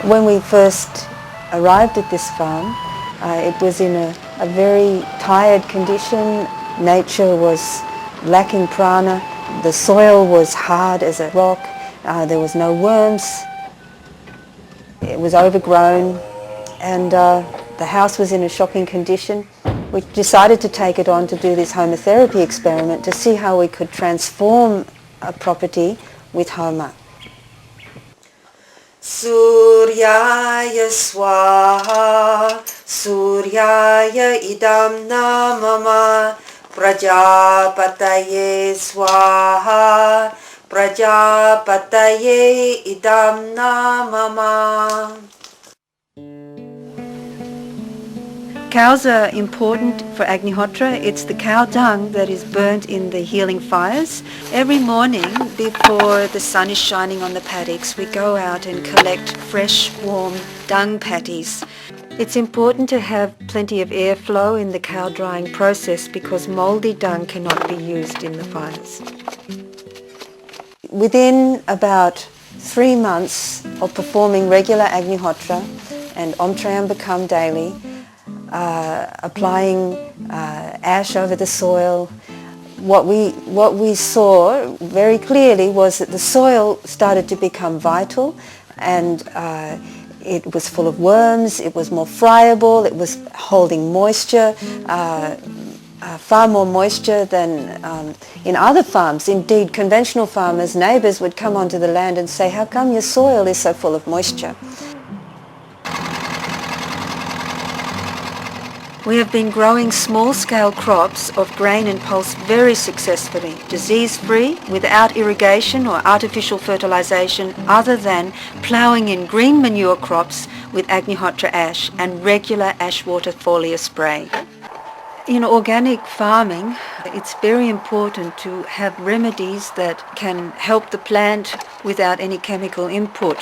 When we first arrived at this farm, it was in a very tired condition. Nature was lacking prana. The soil was hard as a rock. There was no worms. It was overgrown, and the house was in a shocking condition. We decided to take it on to do this Homa Therapy experiment to see how we could transform a property with Homa. Suryaya Swaha, Suryaya Idam Namama, Prajapataye Swaha, Prajapataye Idam Namama. Cows are important for Agnihotra. It's the cow dung that is burnt in the healing fires. Every morning before the sun is shining on the paddocks, we go out and collect fresh, warm dung patties. It's important to have plenty of airflow in the cow drying process because mouldy dung cannot be used in the fires. Within about 3 months of performing regular Agnihotra and Om Triambakam daily, applying ash over the soil, what we saw very clearly was that the soil started to become vital, and it was full of worms, it was more friable, it was holding moisture, far more moisture than in other farms. Indeed, conventional farmers, neighbours would come onto the land and say, "How come your soil is so full of moisture?" We have been growing small-scale crops of grain and pulse very successfully, disease-free, without irrigation or artificial fertilization, other than ploughing in green manure crops with Agnihotra ash and regular ash water foliar spray. In organic farming, it's very important to have remedies that can help the plant without any chemical input.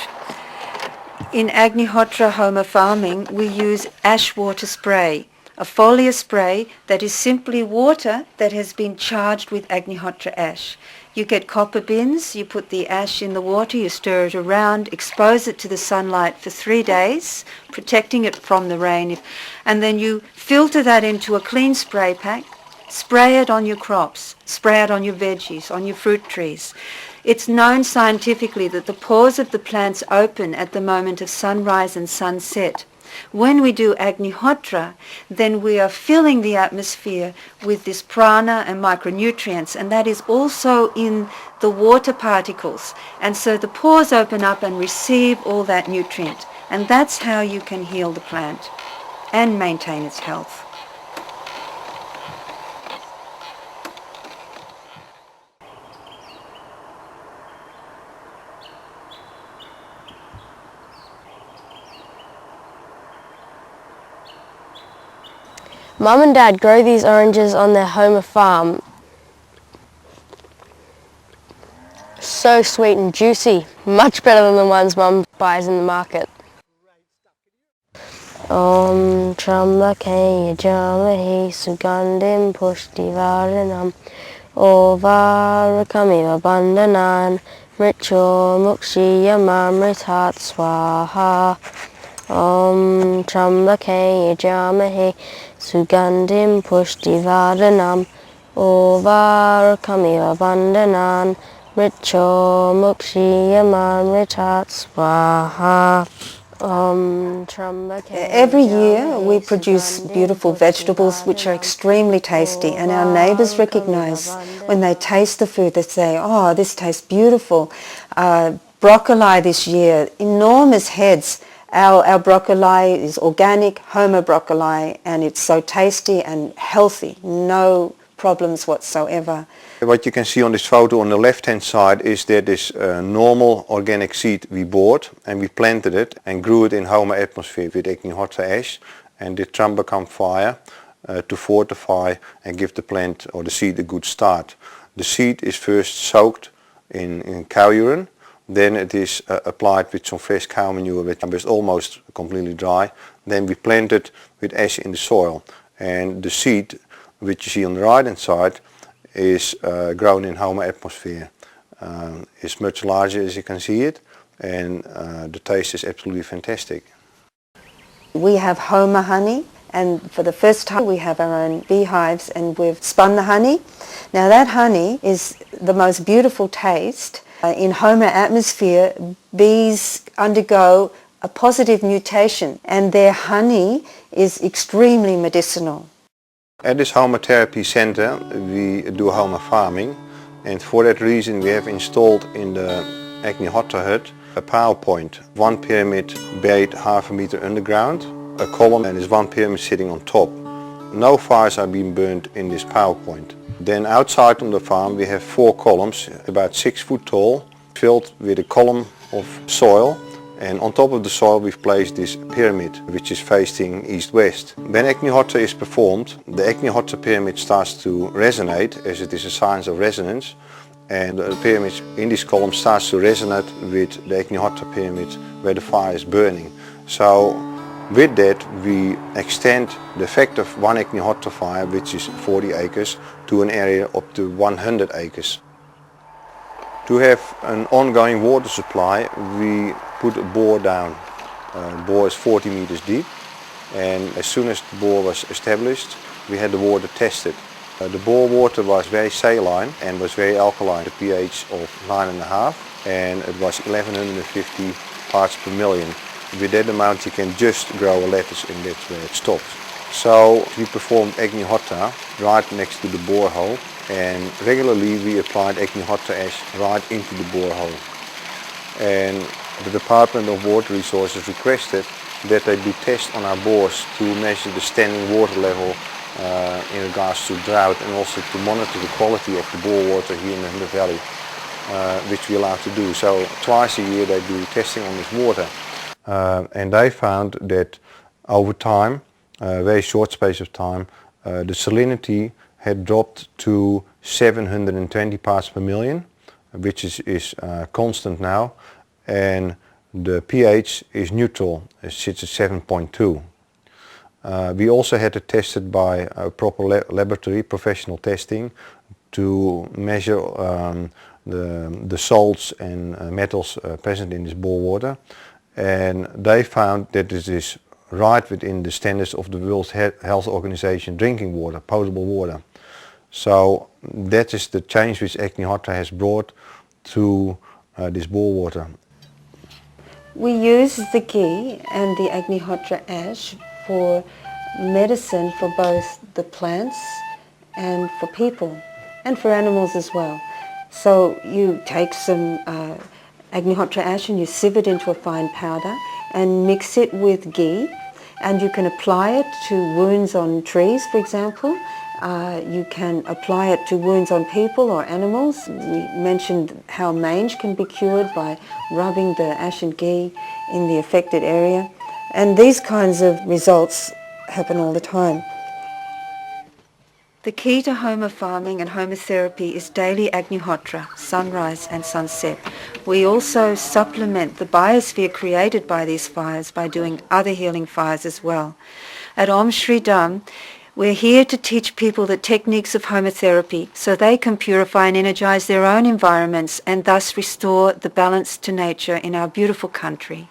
In Agnihotra Homa farming, we use ash water spray, a foliar spray that is simply water that has been charged with Agnihotra ash. You get copper bins, you put the ash in the water, you stir it around, expose it to the sunlight for 3 days, protecting it from the rain, and then you filter that into a clean spray pack, spray it on your crops, spray it on your veggies, on your fruit trees. It's known scientifically that the pores of the plants open at the moment of sunrise and sunset. When we do Agnihotra, then we are filling the atmosphere with this prana and micronutrients, and that is also in the water particles. And so the pores open up and receive all that nutrient. And that's how you can heal the plant and maintain its health. Mum and Dad grow these oranges on their Homa farm. So sweet and juicy, much better than the ones Mum buys in the market. Om Trambake Yajamahe Sugandhim Pushtivaranam Ovarakamiva Bandhanan Mricho Mukshiyamamritat Swaha. Om Trambake Yajamahe Sugandhim Pushtivaranam Ovarakamiva Bandhanan Mricho Mukshiyamamritat Swaha. Every year we produce beautiful vegetables which are extremely tasty, and our neighbours recognise when they taste the food. They say, "Oh, this tastes beautiful." Broccoli this year, enormous heads. Our broccoli is organic, Homa broccoli, and it's so tasty and healthy, no problems whatsoever. What you can see on this photo on the left hand side is that this normal organic seed we bought, and we planted it and grew it in Homa atmosphere with Agnihotra ash and did Trambakam fire to fortify and give the plant or the seed a good start. The seed is first soaked in cow urine. Then it is applied with some fresh cow manure which is almost completely dry. Then we plant it with ash in the soil, and the seed which you see on the right hand side is grown in Homa atmosphere. It's much larger as you can see it, and the taste is absolutely fantastic. We have Homa honey, and for the first time we have our own beehives, and we've spun the honey. Now that honey is the most beautiful taste. In Homa atmosphere, bees undergo a positive mutation and their honey is extremely medicinal. At this Homa Therapy Center we do Homa farming, and for that reason we have installed in the Agnihotra hut a power point. One pyramid buried half a meter underground, a column, and there's one pyramid sitting on top. No fires are being burned in this power point. Then outside on the farm we have 4 columns, about 6 foot tall, filled with a column of soil, and on top of the soil we've placed this pyramid which is facing east-west. When Agnihotra is performed, the Agnihotra pyramid starts to resonate, as it is a science of resonance, and the pyramid in this column starts to resonate with the Agnihotra pyramid where the fire is burning. So with that we extend the effect of one Agnihotra fire, which is 40 acres, to an area up to 100 acres. To have an ongoing water supply we put a bore down. The bore is 40 meters deep, and as soon as the bore was established we had the water tested. The bore water was very saline and was very alkaline, a pH of 9.5, and it was 1150 parts per million. With that amount you can just grow a lettuce, and that's where it stops. So we performed Agnihotra right next to the borehole, and regularly we applied Agnihotra ash right into the borehole. And the Department of Water Resources requested that they do tests on our bores to measure the standing water level in regards to drought, and also to monitor the quality of the bore water here in the Hunter Valley, which we are allowed to do. So twice a year they do testing on this water. And they found that over time, a very short space of time, the salinity had dropped to 720 parts per million, which is constant now, and the pH is neutral, it sits at 7.2. We also had it tested by a proper laboratory, professional testing, to measure the salts and metals present in this bore water, and they found that this is right within the standards of the World Health Organization drinking water, potable water. So that is the change which Agnihotra has brought to this bore water. We use the ghee and the Agnihotra ash for medicine for both the plants and for people, and for animals as well. So you take some Agnihotra ash and you sieve it into a fine powder and mix it with ghee, and you can apply it to wounds on trees, for example. You can apply it to wounds on people or animals. We mentioned how mange can be cured by rubbing the ash and ghee in the affected area, and these kinds of results happen all the time. The key to Homa farming and Homa therapy is daily Agnihotra, sunrise and sunset. We also supplement the biosphere created by these fires by doing other healing fires as well. At Shree Dham, we're here to teach people the techniques of Homa therapy so they can purify and energize their own environments and thus restore the balance to nature in our beautiful country.